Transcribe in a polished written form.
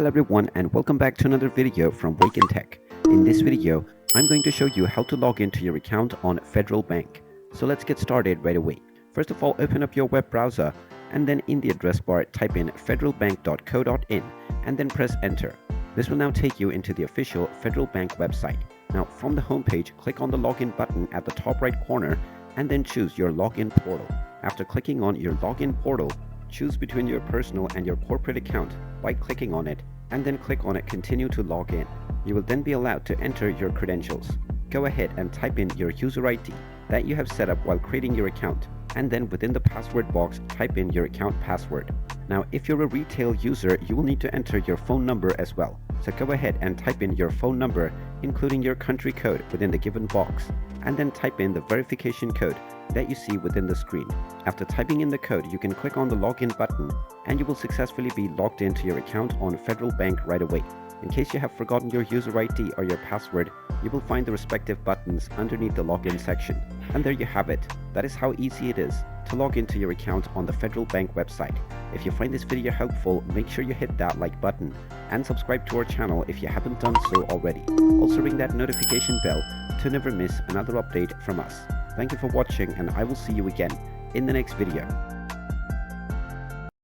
Hello everyone and welcome back to another video from Wake&Tech. In this video, I'm going to show you how to log into your account on Federal Bank. So let's get started right away. First of all, open up your web browser and then in the address bar type in federalbank.co.in and then press enter. This will now take you into the official Federal Bank website. Now from the homepage, click on the login button at the top right corner and then choose your login portal. After clicking on your login portal, choose between your personal and your corporate account by clicking on it and then click on it Continue to log in. You will then be allowed to enter your credentials. Go ahead and type in your user ID that you have set up while creating your account and then within the password box type in your account password. Now if you're a retail user, you will need to enter your phone number as well. So go ahead and type in your phone number including your country code within the given box and then type in the verification code that you see within the screen. After typing in the code, you can click on the login button and you will successfully be logged into your account on Federal Bank right away. In case you have forgotten your user ID or your password, you will find the respective buttons underneath the login section. And there you have it. That is how easy it is to log into your account on the Federal Bank website. If you find this video helpful, make sure you hit that like button and subscribe to our channel if you haven't done so already. Also ring that notification bell to never miss another update from us. Thank you for watching and I will see you again in the next video.